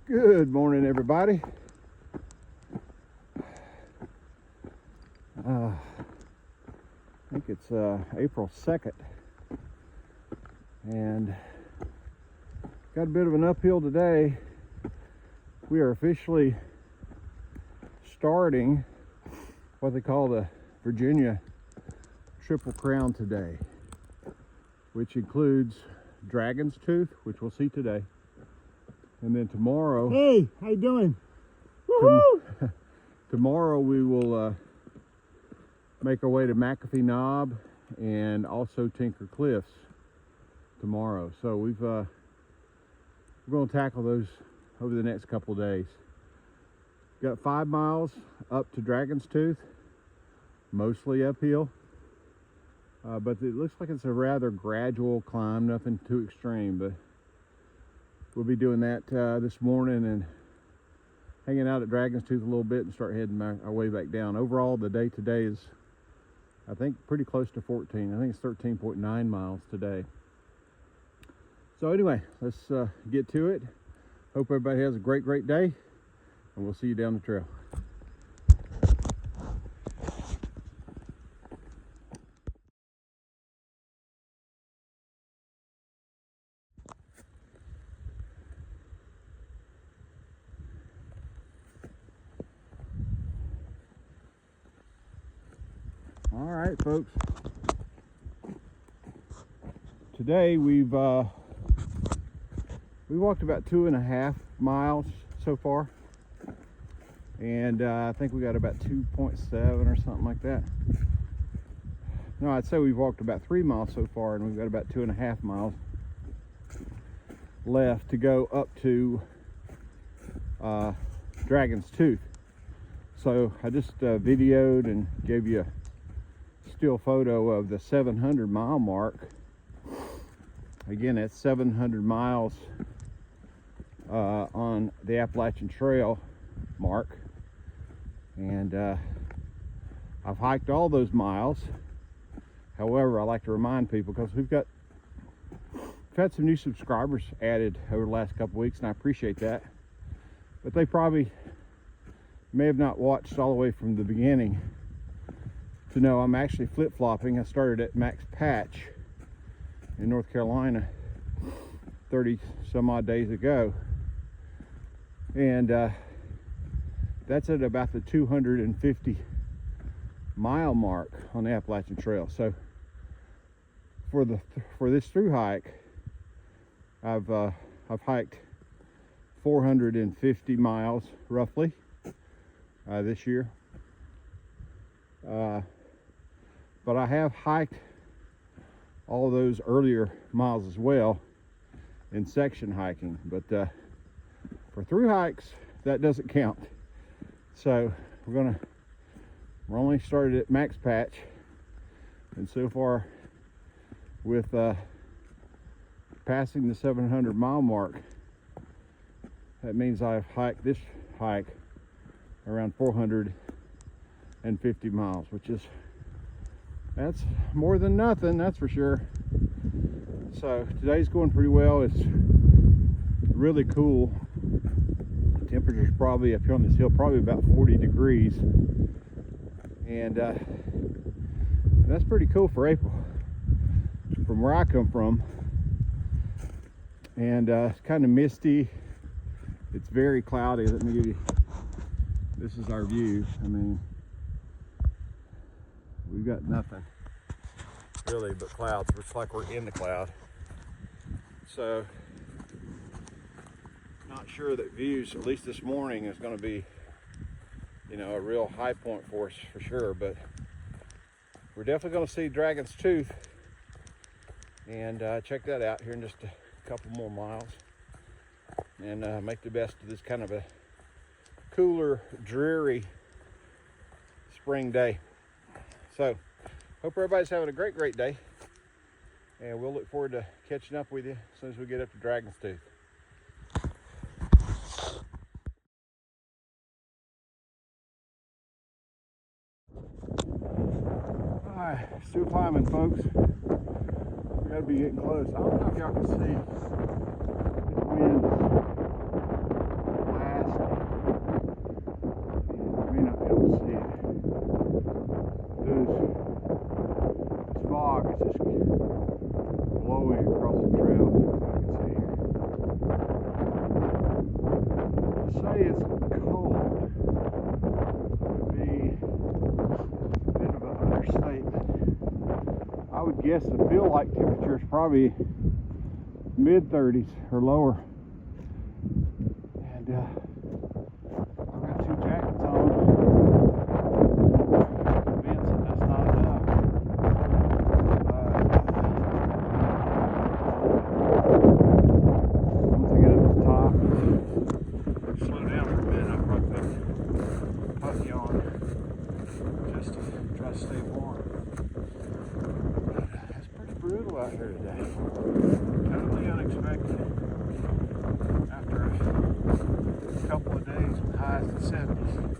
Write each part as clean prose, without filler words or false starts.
Good morning, everybody. I think it's April 2nd, and got a bit of an uphill today. We are officially starting what they call the Virginia Triple Crown today, which includes Dragon's Tooth, which we'll see today. And then tomorrow, hey, how you doing? Woohoo! Tomorrow we will make our way to McAfee Knob and also Tinker Cliffs tomorrow. So we're going to tackle those over the next couple of days. Got 5 miles up to Dragon's Tooth, mostly uphill, but it looks like it's a rather gradual climb, nothing too extreme, but we'll be doing that this morning and hanging out at Dragon's Tooth a little bit and start heading our way back down. Overall, the day today is, I think, pretty close to 14. I think it's 13.9 miles today. So anyway, let's get to it. Hope everybody has a great day, and we'll see you down the trail. All right, folks. Today we walked about 2.5 miles so far, and I think we got about 2.7 or something like that. No, I'd say we've walked about 3 miles so far, and we've got about 2.5 miles left to go up to Dragon's Tooth. So I just videoed and gave you a still photo of the 700 mile mark. Again, that's 700 miles on the Appalachian Trail mark, and I've hiked all those miles. However, I like to remind people, because we've had some new subscribers added over the last couple weeks, and I appreciate that, but they probably may have not watched all the way from the beginning to know I'm actually flip-flopping. I started at Max Patch in North Carolina 30 some odd days ago, and that's at about the 250 mile mark on the Appalachian Trail. So for this through hike, I've hiked 450 miles roughly this year, but I have hiked all those earlier miles as well in section hiking, but for through hikes that doesn't count. So we're only started at Max Patch, and so far with passing the 700 mile mark, that means I've hiked this hike around 450 miles, that's more than nothing, that's for sure. So today's going pretty well. It's really cool. The temperature's probably up here on this hill probably about 40 degrees, and that's pretty cool for April from where I come from. And it's kind of misty, it's very cloudy. Let me give you, this is our view. I mean, we've got nothing really but clouds. Looks like we're in the cloud. So not sure that views, at least this morning, is going to be, a real high point for us for sure, but we're definitely going to see Dragon's Tooth, and check that out here in just a couple more miles, and make the best of this kind of a cooler, dreary spring day. So hope everybody's having a great day, and we'll look forward to catching up with you as soon as we get up to Dragon's Tooth. All right, still climbing, folks. We gotta be getting close. I don't know if y'all can see the wind say it's cold would be a bit of an understatement. I would guess the feel like temperature is probably mid-30s or lower. And I've got 2 jackets on. I'm convinced that that's not enough. Once I get up to the top, slow down for a minute. I brought the puppy on just to try to stay warm. But it's pretty brutal out here today. Totally unexpected. After a couple of days with highs in the 70s.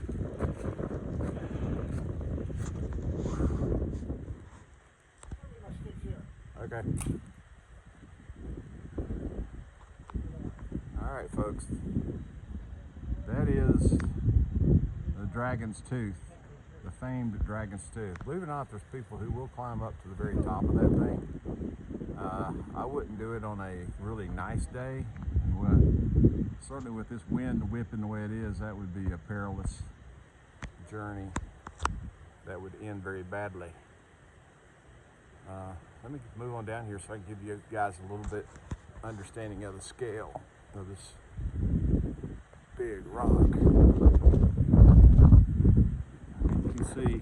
Okay. Alright folks, that is the Dragon's Tooth, the famed Dragon's Tooth. Believe it or not, there's people who will climb up to the very top of that thing. I wouldn't do it on a really nice day. Certainly with this wind whipping the way it is, that would be a perilous journey that would end very badly. Let me move on down here so I can give you guys a little bit understanding of the scale of this big rock. You can see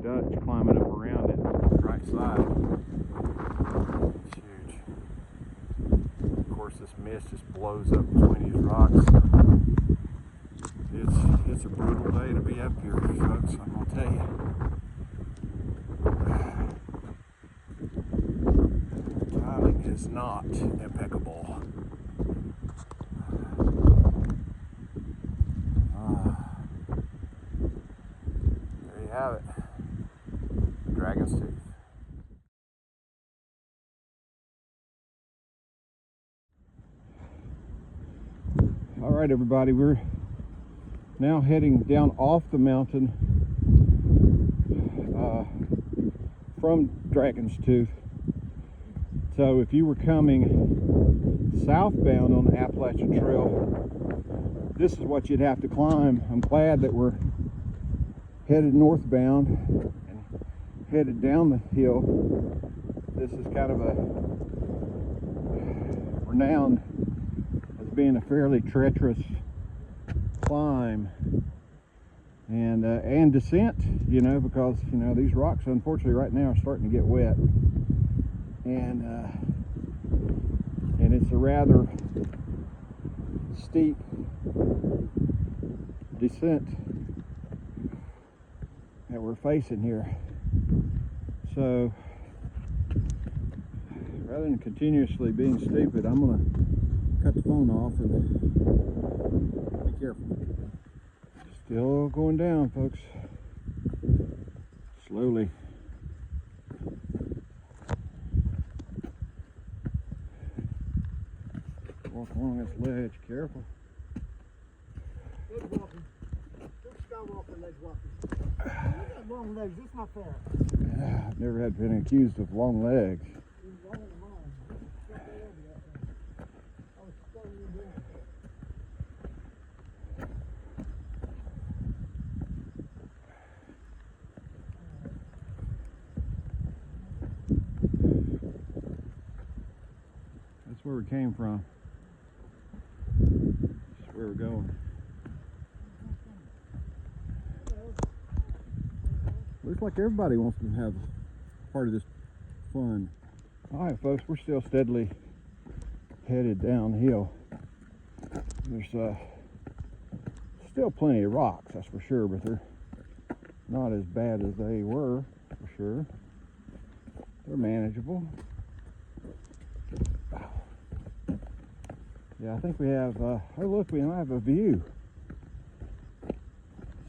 Dutch climbing up around it, right side. It's huge. Of course, this mist just blows up between these rocks. It's a brutal day to be up here, folks, I'm gonna tell you. The timing is not impeccable. There you have it. Dragon's Tooth. All right, everybody, we're now heading down off the mountain from Dragon's Tooth. So if you were coming southbound on the Appalachian Trail, this is what you'd have to climb. I'm glad that we're headed northbound and headed down the hill. This is kind of a renowned as being a fairly treacherous climb and descent, you know, because these rocks unfortunately right now are starting to get wet, and it's a rather steep descent that we're facing here. So rather than continuously being stupid, I'm gonna cut the phone off and be careful. Still going down, folks. Slowly. Walk along this ledge, careful. Ledge walking. Don't skywalker ledge walking. You got long legs, that's not fair. I've never had been accused of long legs. You're longer than mine. Got way over that thing. I was starting to do it. That's where we came from. That's where we're going. Looks like everybody wants to have part of this fun. All right, folks, we're still steadily headed downhill. There's still plenty of rocks, that's for sure, but they're not as bad as they were, for sure. They're manageable. Yeah, I think we have, oh look, we might have a view.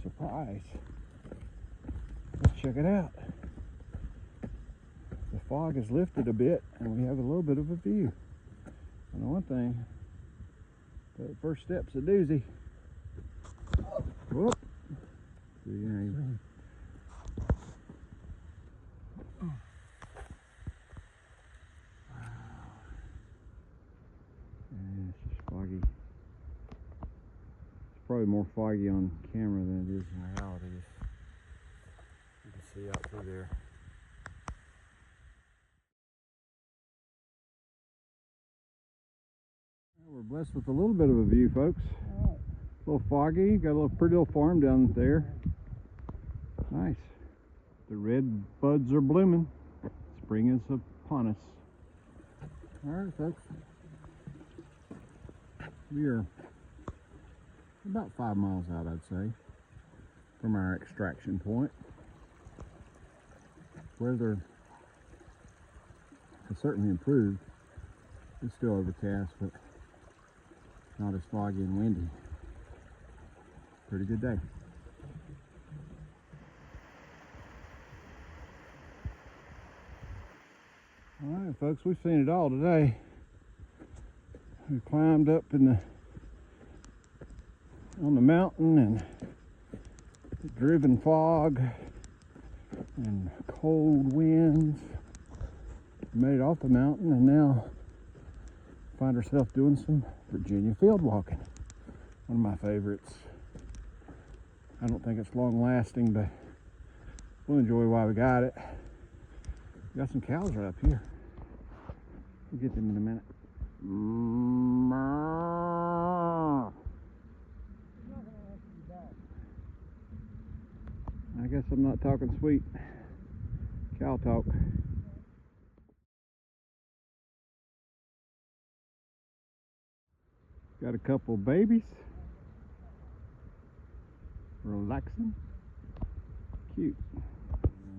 Surprise. Let's check it out. The fog has lifted a bit and we have a little bit of a view. And one thing, the first step's a doozy. Whoop. And it's just foggy. probably more foggy on camera than it is in reality. You can see out through there. We're blessed with a little bit of a view, folks. A little foggy. Got a little pretty little farm down there. Nice. The red buds are blooming. Spring is upon us. All right, folks. We are about 5 miles out, I'd say, from our extraction point. Weather has certainly improved. It's still overcast, but not as foggy and windy. Pretty good day. All right, folks, we've seen it all today. We climbed up on the mountain and driven fog and cold winds. Made it off the mountain and now find ourselves doing some Virginia field walking. One of my favorites. I don't think it's long lasting, but we'll enjoy while we got it. We got some cows right up here. We'll get them in a minute. I guess I'm not talking sweet cow talk. Got a couple babies relaxing. Cute.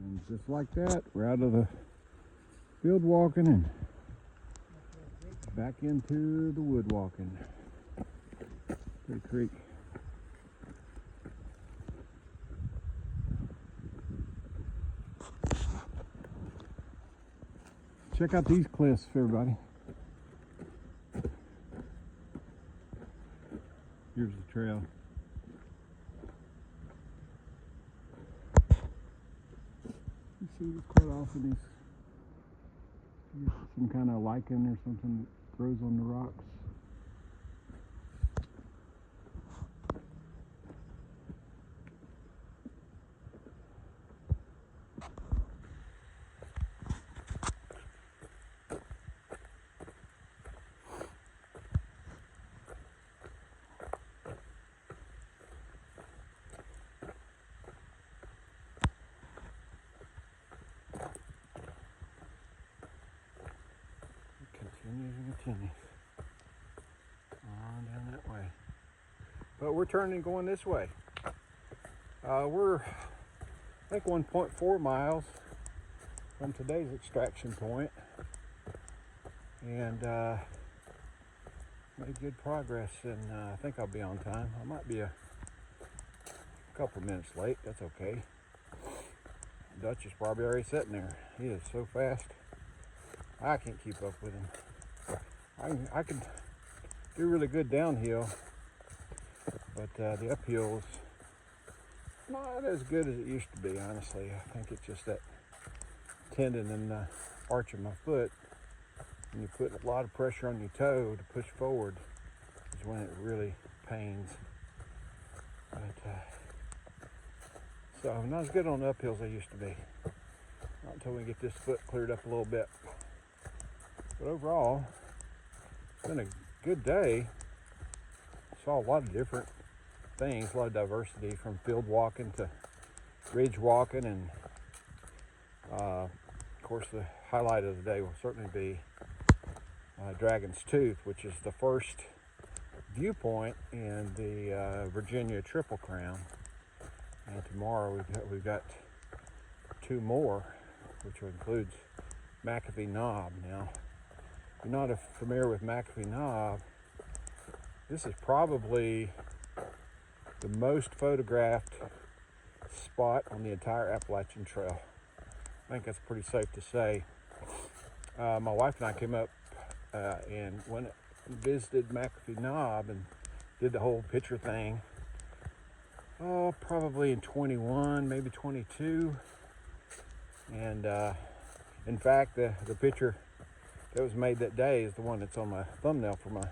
And just like that, we're out of the field walking and back into the wood walking. Pretty creek. Check out these cliffs, everybody. Here's the trail. You see this quite often, some kind of lichen or something that grows on the rocks. Continues on down that way, but we're turning going this way. We're I think 1.4 miles from today's extraction point, and made good progress, and I think I'll be on time. I might be a couple minutes late. That's okay. Dutch is probably already sitting there. He is so fast, I can't keep up with him. I can do really good downhill, but the uphill is not as good as it used to be, honestly. I think it's just that tendon in the arch of my foot. When you put a lot of pressure on your toe to push forward is when it really pains. But so not as good on the uphills as I used to be. Not until we get this foot cleared up a little bit. But overall, it's been a good day. Saw a lot of different things, a lot of diversity, from field walking to ridge walking, and of course the highlight of the day will certainly be Dragon's Tooth, which is the first viewpoint in the Virginia Triple Crown. And tomorrow we've got two more, which includes McAfee Knob. Now, if you're not familiar with McAfee Knob, this is probably the most photographed spot on the entire Appalachian Trail. I think that's pretty safe to say. My wife and I came up and went and visited McAfee Knob and did the whole picture thing. Oh, probably in 21, maybe 22. And in fact, the picture that was made that day is the one that's on my thumbnail for my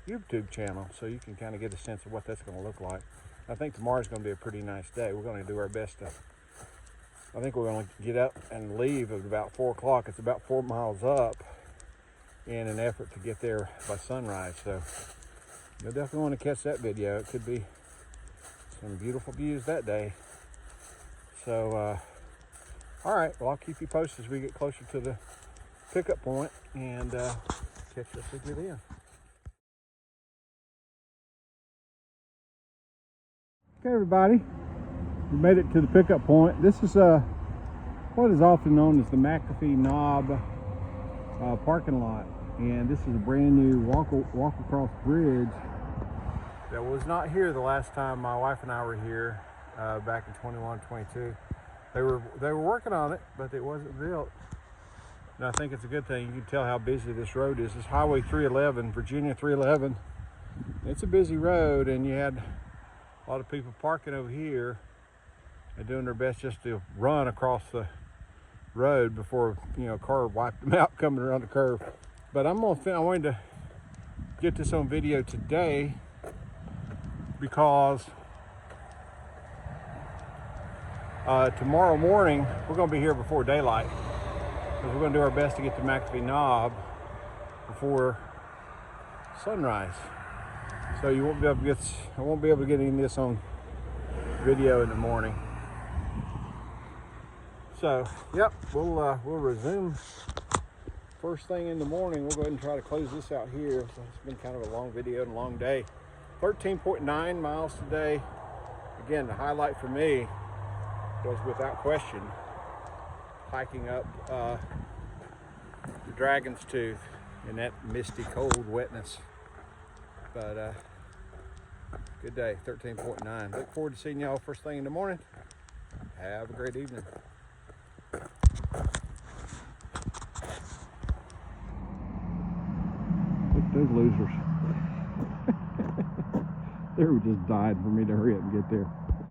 YouTube channel, so you can kind of get a sense of what that's going to look like. I think tomorrow's going to be a pretty nice day. We're going to do our best to, I think we're going to get up and leave at about 4 o'clock. It's about 4 miles up in an effort to get there by sunrise. So you'll definitely want to catch that video. It could be some beautiful views that day. So, all right, well, I'll keep you posted as we get closer to the pickup point, and catch us with you then. Okay, everybody, we made it to the pickup point. This is what is often known as the McAfee Knob parking lot, and this is a brand new walk across bridge that was not here the last time my wife and I were here back in 21, 22. They were working on it, but it wasn't built. And I think it's a good thing. You can tell how busy this road is. It's Highway 311, Virginia 311. It's a busy road, and you had a lot of people parking over here and doing their best just to run across the road before, you know, a car wiped them out coming around the curve. But I wanted to get this on video today because tomorrow morning we're going to be here before daylight, because we're going to do our best to get to McAfee Knob before sunrise. So you won't be able to get, I won't be able to get any of this on video in the morning. So, yep, we'll resume first thing in the morning. We'll go ahead and try to close this out here. So it's been kind of a long video and a long day. 13.9 miles today. Again, the highlight for me was without question hiking up the Dragon's Tooth in that misty, cold wetness. But good day, 13.9. Look forward to seeing y'all first thing in the morning. Have a great evening. Look at those losers. They were just dying for me to hurry up and get there.